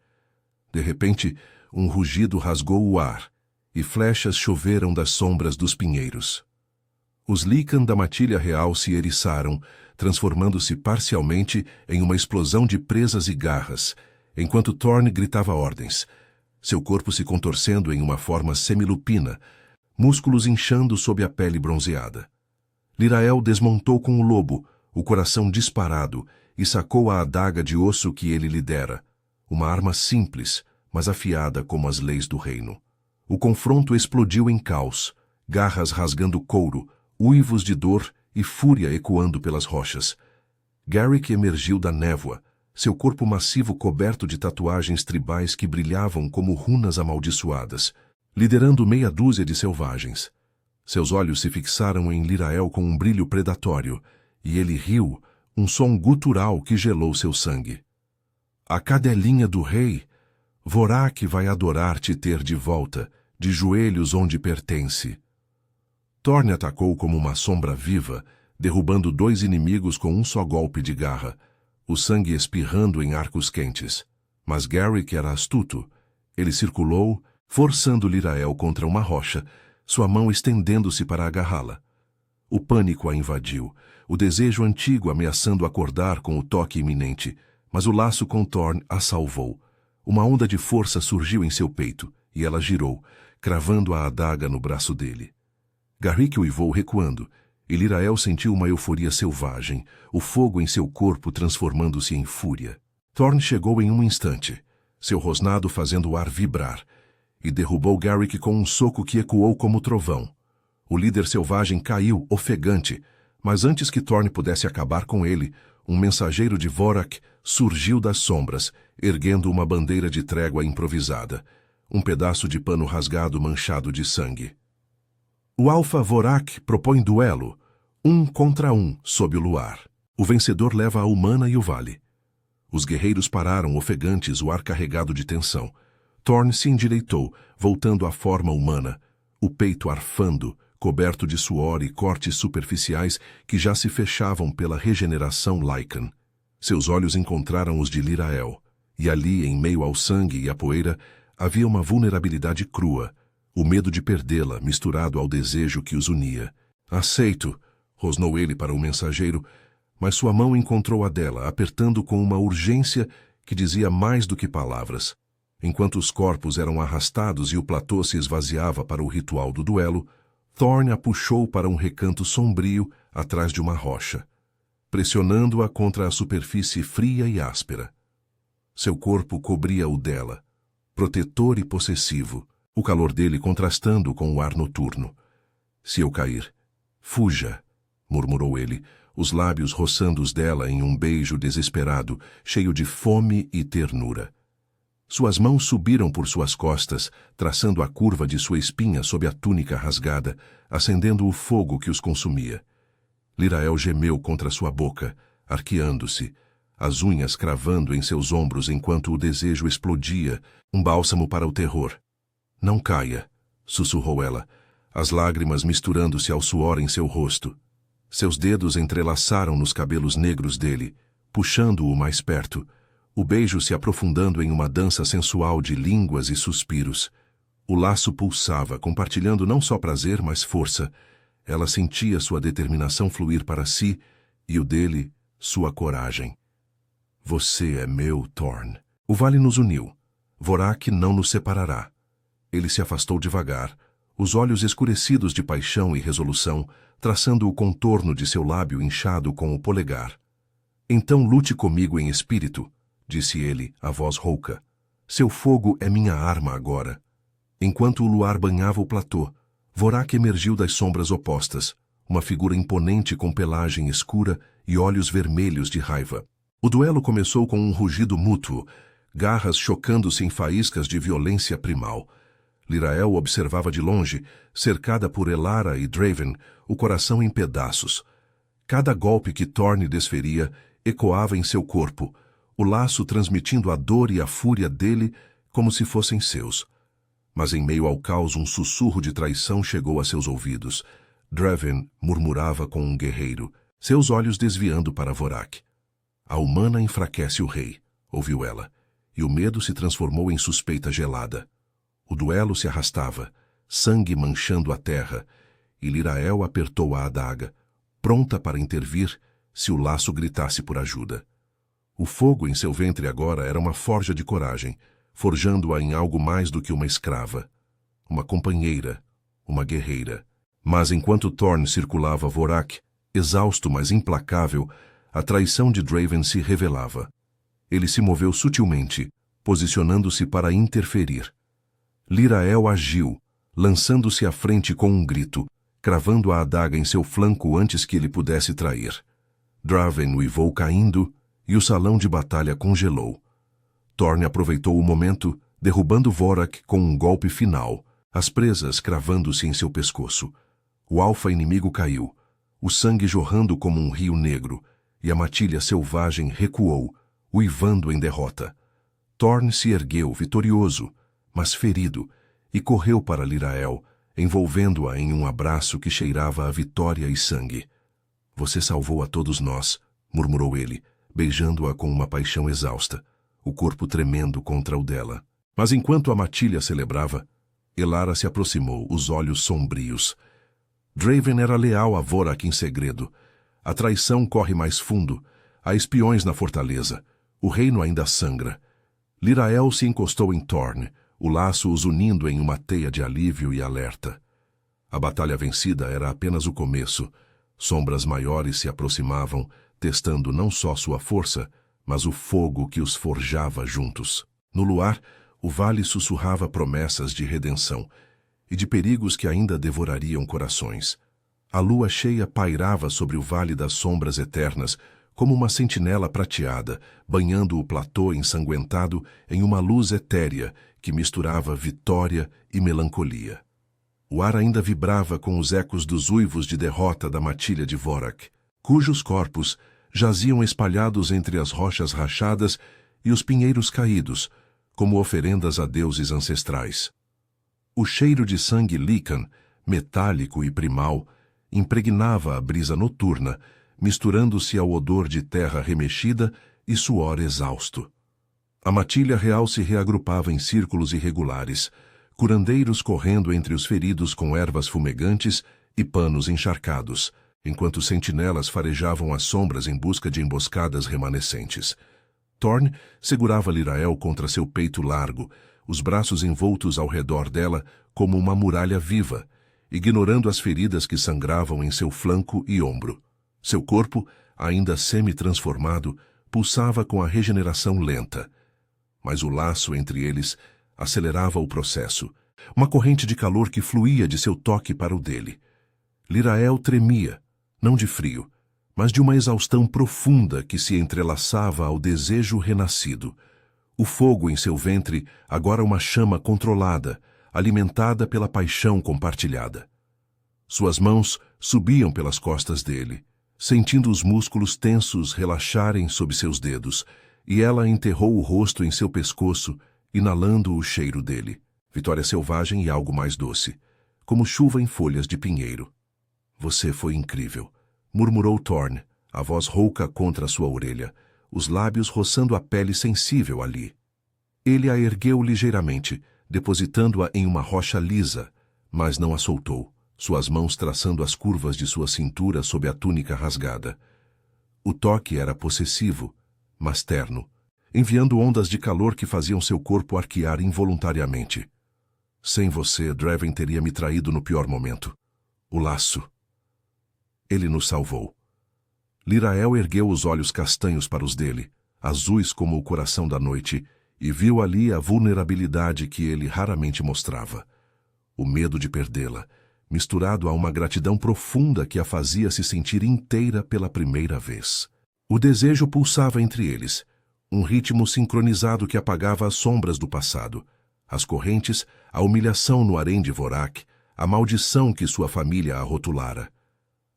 De repente, um rugido rasgou o ar, e flechas choveram das sombras dos pinheiros. Os Lycan da matilha real se eriçaram, transformando-se parcialmente em uma explosão de presas e garras, enquanto Thorn gritava ordens, seu corpo se contorcendo em uma forma semilupina, músculos inchando sob a pele bronzeada. Lirael desmontou com o lobo, o coração disparado, e sacou a adaga de osso que ele lhe dera, uma arma simples, mas afiada como as leis do reino. O confronto explodiu em caos, garras rasgando couro, uivos de dor e fúria ecoando pelas rochas. Garrick emergiu da névoa, seu corpo massivo coberto de tatuagens tribais que brilhavam como runas amaldiçoadas, liderando meia dúzia de selvagens. Seus olhos se fixaram em Lirael com um brilho predatório, e ele riu, um som gutural que gelou seu sangue. A cadelinha do rei, Vorak vai adorar te ter de volta, de joelhos onde pertence. Thorn atacou como uma sombra viva, derrubando 2 inimigos com um só golpe de garra, o sangue espirrando em arcos quentes. Mas Garrick era astuto. Ele circulou, forçando Lirael contra uma rocha, sua mão estendendo-se para agarrá-la. O pânico a invadiu, o desejo antigo ameaçando acordar com o toque iminente, mas o laço com Thorn a salvou. Uma onda de força surgiu em seu peito, e ela girou, cravando a adaga no braço dele. Garrick uivou recuando, e Lirael sentiu uma euforia selvagem, o fogo em seu corpo transformando-se em fúria. Thorn chegou em um instante, seu rosnado fazendo o ar vibrar, e derrubou Garrick com um soco que ecoou como trovão. O líder selvagem caiu, ofegante, mas antes que Thorn pudesse acabar com ele, um mensageiro de Vorak surgiu das sombras, erguendo uma bandeira de trégua improvisada, um pedaço de pano rasgado manchado de sangue. O Alfa Vorak propõe duelo, 1 contra 1, sob o luar. O vencedor leva a humana e o vale. Os guerreiros pararam ofegantes, o ar carregado de tensão. Thorn se endireitou, voltando à forma humana, o peito arfando, coberto de suor e cortes superficiais que já se fechavam pela regeneração Lycan. Seus olhos encontraram os de Lirael, e ali, em meio ao sangue e à poeira, havia uma vulnerabilidade crua, o medo de perdê-la misturado ao desejo que os unia. «Aceito», rosnou ele para o mensageiro, mas sua mão encontrou a dela, apertando com uma urgência que dizia mais do que palavras. Enquanto os corpos eram arrastados e o platô se esvaziava para o ritual do duelo, Thorn a puxou para um recanto sombrio atrás de uma rocha, pressionando-a contra a superfície fria e áspera. Seu corpo cobria o dela, protetor e possessivo, o calor dele contrastando com o ar noturno. «Se eu cair, fuja», murmurou ele, os lábios roçando os dela em um beijo desesperado, cheio de fome e ternura. Suas mãos subiram por suas costas, traçando a curva de sua espinha sob a túnica rasgada, acendendo o fogo que os consumia. Lirael gemeu contra sua boca, arqueando-se, as unhas cravando em seus ombros enquanto o desejo explodia, um bálsamo para o terror. «Não caia», sussurrou ela, as lágrimas misturando-se ao suor em seu rosto. Seus dedos entrelaçaram nos cabelos negros dele, puxando-o mais perto, o beijo se aprofundando em uma dança sensual de línguas e suspiros. O laço pulsava, compartilhando não só prazer, mas força. Ela sentia sua determinação fluir para si, e o dele, sua coragem. «Você é meu, Thorn. O vale nos uniu. Vorak não nos separará». Ele se afastou devagar, os olhos escurecidos de paixão e resolução, traçando o contorno de seu lábio inchado com o polegar. «Então lute comigo em espírito», disse ele, a voz rouca. Seu fogo é minha arma agora. Enquanto o luar banhava o platô, Vorak emergiu das sombras opostas, uma figura imponente com pelagem escura e olhos vermelhos de raiva. O duelo começou com um rugido mútuo, garras chocando-se em faíscas de violência primal. Lírael observava de longe, cercada por Elara e Draven, o coração em pedaços. Cada golpe que Thorne desferia ecoava em seu corpo, o laço transmitindo a dor e a fúria dele como se fossem seus. Mas em meio ao caos um sussurro de traição chegou a seus ouvidos. Draven murmurava com um guerreiro, seus olhos desviando para Vorak. A humana enfraquece o rei, ouviu ela, e o medo se transformou em suspeita gelada. O duelo se arrastava, sangue manchando a terra, e Lírael apertou a adaga, pronta para intervir se o laço gritasse por ajuda. O fogo em seu ventre agora era uma forja de coragem, forjando-a em algo mais do que uma escrava. Uma companheira, uma guerreira. Mas enquanto Thorne circulava Vorak, exausto mas implacável, a traição de Draven se revelava. Ele se moveu sutilmente, posicionando-se para interferir. Lírael agiu, lançando-se à frente com um grito, cravando a adaga em seu flanco antes que ele pudesse trair. Draven uivou caindo, e o salão de batalha congelou. Thorne aproveitou o momento, derrubando Vorak com um golpe final, as presas cravando-se em seu pescoço. O alfa inimigo caiu, o sangue jorrando como um rio negro, e a matilha selvagem recuou, uivando em derrota. Thorne se ergueu, vitorioso, mas ferido, e correu para Lírael, envolvendo-a em um abraço que cheirava a vitória e sangue. Você salvou a todos nós, murmurou ele, beijando-a com uma paixão exausta, o corpo tremendo contra o dela. Mas enquanto a matilha celebrava, Elara se aproximou, os olhos sombrios. Draven era leal a Vorak em segredo. A traição corre mais fundo. Há espiões na fortaleza. O reino ainda sangra. Lírael se encostou em Thorne, o laço os unindo em uma teia de alívio e alerta. A batalha vencida era apenas o começo. Sombras maiores se aproximavam, testando não só sua força, mas o fogo que os forjava juntos. No luar, o vale sussurrava promessas de redenção e de perigos que ainda devorariam corações. A lua cheia pairava sobre o vale das sombras eternas, como uma sentinela prateada, banhando o platô ensanguentado em uma luz etérea que misturava vitória e melancolia. O ar ainda vibrava com os ecos dos uivos de derrota da matilha de Vorak, cujos corpos jaziam espalhados entre as rochas rachadas e os pinheiros caídos, como oferendas a deuses ancestrais. O cheiro de sangue lícan, metálico e primal, impregnava a brisa noturna, misturando-se ao odor de terra remexida e suor exausto. A matilha real se reagrupava em círculos irregulares, curandeiros correndo entre os feridos com ervas fumegantes e panos encharcados, enquanto sentinelas farejavam as sombras em busca de emboscadas remanescentes. Thorne segurava Lírael contra seu peito largo, os braços envoltos ao redor dela como uma muralha viva, ignorando as feridas que sangravam em seu flanco e ombro. Seu corpo, ainda semi-transformado, pulsava com a regeneração lenta. Mas o laço entre eles acelerava o processo, uma corrente de calor que fluía de seu toque para o dele. Lírael tremia, não de frio, mas de uma exaustão profunda que se entrelaçava ao desejo renascido. O fogo em seu ventre, agora uma chama controlada, alimentada pela paixão compartilhada. Suas mãos subiam pelas costas dele, sentindo os músculos tensos relaxarem sob seus dedos, e ela enterrou o rosto em seu pescoço, inalando o cheiro dele. Vitória selvagem e algo mais doce, como chuva em folhas de pinheiro. Você foi incrível, murmurou Thorne, a voz rouca contra sua orelha, os lábios roçando a pele sensível ali. Ele a ergueu ligeiramente, depositando-a em uma rocha lisa, mas não a soltou, suas mãos traçando as curvas de sua cintura sob a túnica rasgada. O toque era possessivo, mas terno, enviando ondas de calor que faziam seu corpo arquear involuntariamente. Sem você, Draven teria me traído no pior momento. O laço. Ele nos salvou. Lírael ergueu os olhos castanhos para os dele, azuis como o coração da noite, e viu ali a vulnerabilidade que ele raramente mostrava. O medo de perdê-la, misturado a uma gratidão profunda que a fazia se sentir inteira pela primeira vez. O desejo pulsava entre eles, um ritmo sincronizado que apagava as sombras do passado, as correntes, a humilhação no harém de Vorak, a maldição que sua família a rotulara.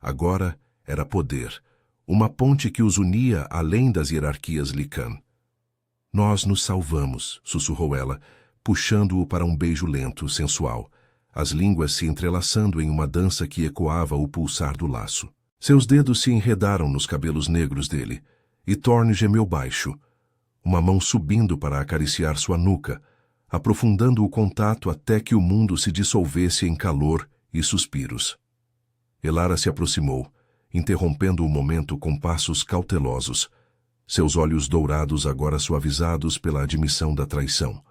Agora era poder, uma ponte que os unia além das hierarquias Lycan. Nós nos salvamos, sussurrou ela, puxando-o para um beijo lento, sensual, as línguas se entrelaçando em uma dança que ecoava o pulsar do laço. Seus dedos se enredaram nos cabelos negros dele, e Thorne gemeu baixo, uma mão subindo para acariciar sua nuca, aprofundando o contato até que o mundo se dissolvesse em calor e suspiros. Elara se aproximou, interrompendo o momento com passos cautelosos, seus olhos dourados agora suavizados pela admissão da traição.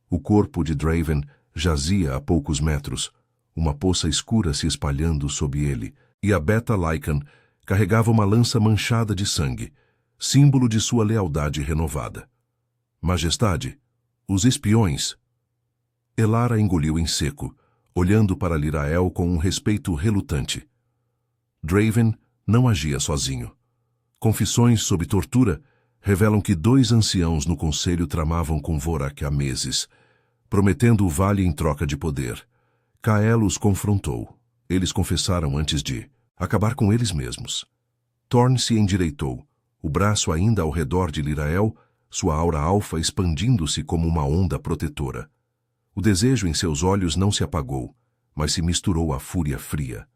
O corpo de Draven jazia a poucos metros, uma poça escura se espalhando sob ele, e a Beta Lycan carregava uma lança manchada de sangue, símbolo de sua lealdade renovada. Majestade, os espiões. Elara engoliu em seco, olhando para Lyrael com um respeito relutante. Draven não agia sozinho. Confissões sob tortura revelam que 2 anciãos no conselho tramavam com Vorak há meses, prometendo o vale em troca de poder. Kael os confrontou. Eles confessaram antes de acabar com eles mesmos. Thorne se endireitou, o braço ainda ao redor de Lyrael, sua aura alfa expandindo-se como uma onda protetora. O desejo em seus olhos não se apagou, mas se misturou à fúria fria.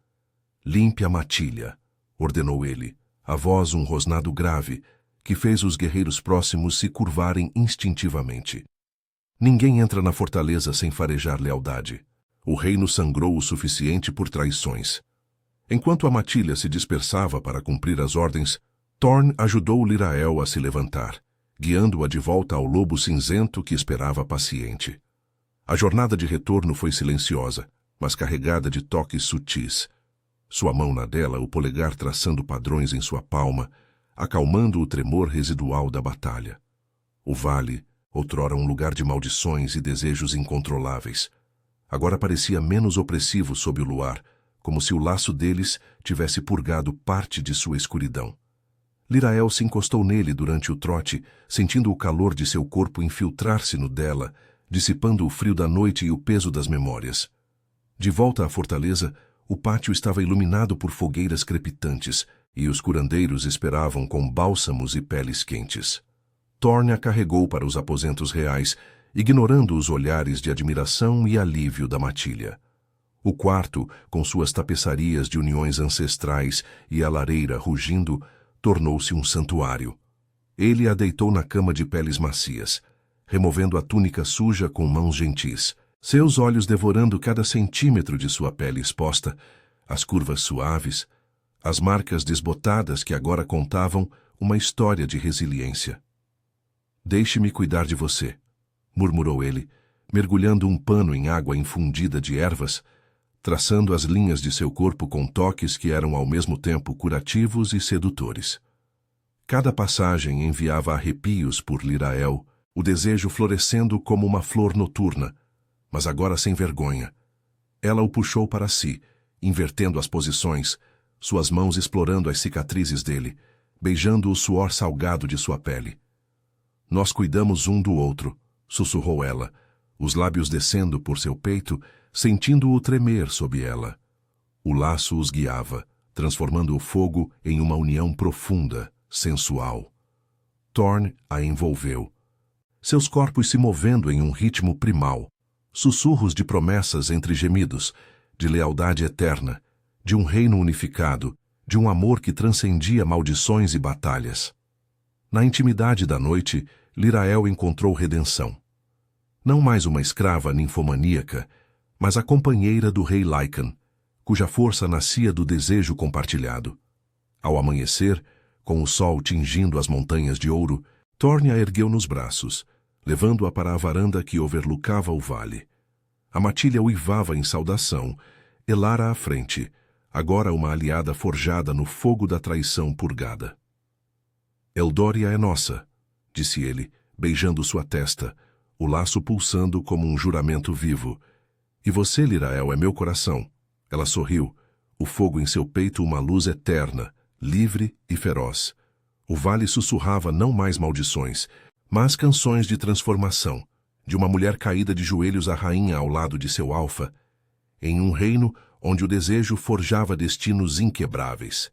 Limpe a matilha, ordenou ele, a voz um rosnado grave, que fez os guerreiros próximos se curvarem instintivamente. Ninguém entra na fortaleza sem farejar lealdade. O reino sangrou o suficiente por traições. Enquanto a matilha se dispersava para cumprir as ordens, Thorne ajudou Lyrael a se levantar, guiando-a de volta ao lobo cinzento que esperava paciente. A jornada de retorno foi silenciosa, mas carregada de toques sutis. Sua mão na dela, o polegar traçando padrões em sua palma, acalmando o tremor residual da batalha. O vale, outrora um lugar de maldições e desejos incontroláveis, agora parecia menos opressivo sob o luar, como se o laço deles tivesse purgado parte de sua escuridão. Lyrael se encostou nele durante o trote, sentindo o calor de seu corpo infiltrar-se no dela, dissipando o frio da noite e o peso das memórias. De volta à fortaleza, o pátio estava iluminado por fogueiras crepitantes, e os curandeiros esperavam com bálsamos e peles quentes. Thorne a carregou para os aposentos reais, ignorando os olhares de admiração e alívio da matilha. O quarto, com suas tapeçarias de uniões ancestrais e a lareira rugindo, tornou-se um santuário. Ele a deitou na cama de peles macias, removendo a túnica suja com mãos gentis, seus olhos devorando cada centímetro de sua pele exposta, as curvas suaves, as marcas desbotadas que agora contavam uma história de resiliência. "Deixe-me cuidar de você", murmurou ele, mergulhando um pano em água infundida de ervas, traçando as linhas de seu corpo com toques que eram ao mesmo tempo curativos e sedutores. Cada passagem enviava arrepios por Lyrael, o desejo florescendo como uma flor noturna, mas agora sem vergonha. Ela o puxou para si, invertendo as posições, suas mãos explorando as cicatrizes dele, beijando o suor salgado de sua pele. "Nós cuidamos um do outro", sussurrou ela, os lábios descendo por seu peito, sentindo-o tremer sob ela. O laço os guiava, transformando o fogo em uma união profunda, sensual. Thorne a envolveu, seus corpos se movendo em um ritmo primal, sussurros de promessas entre gemidos, de lealdade eterna, de um reino unificado, de um amor que transcendia maldições e batalhas. Na intimidade da noite, Lyrael encontrou redenção. Não mais uma escrava ninfomaníaca, mas a companheira do rei Lycan, cuja força nascia do desejo compartilhado. Ao amanhecer, com o sol tingindo as montanhas de ouro, Thorne a ergueu nos braços, levando-a para a varanda que overlookava o vale. A matilha uivava em saudação, Elara à frente, agora uma aliada forjada no fogo da traição purgada. "Eldória é nossa", disse ele, beijando sua testa, o laço pulsando como um juramento vivo. E você, Lirael, é meu coração. Ela sorriu, o fogo em seu peito uma luz eterna, livre e feroz. O vale sussurrava não mais maldições, mas canções de transformação, de uma mulher caída de joelhos à rainha ao lado de seu alfa, em um reino onde o desejo forjava destinos inquebráveis.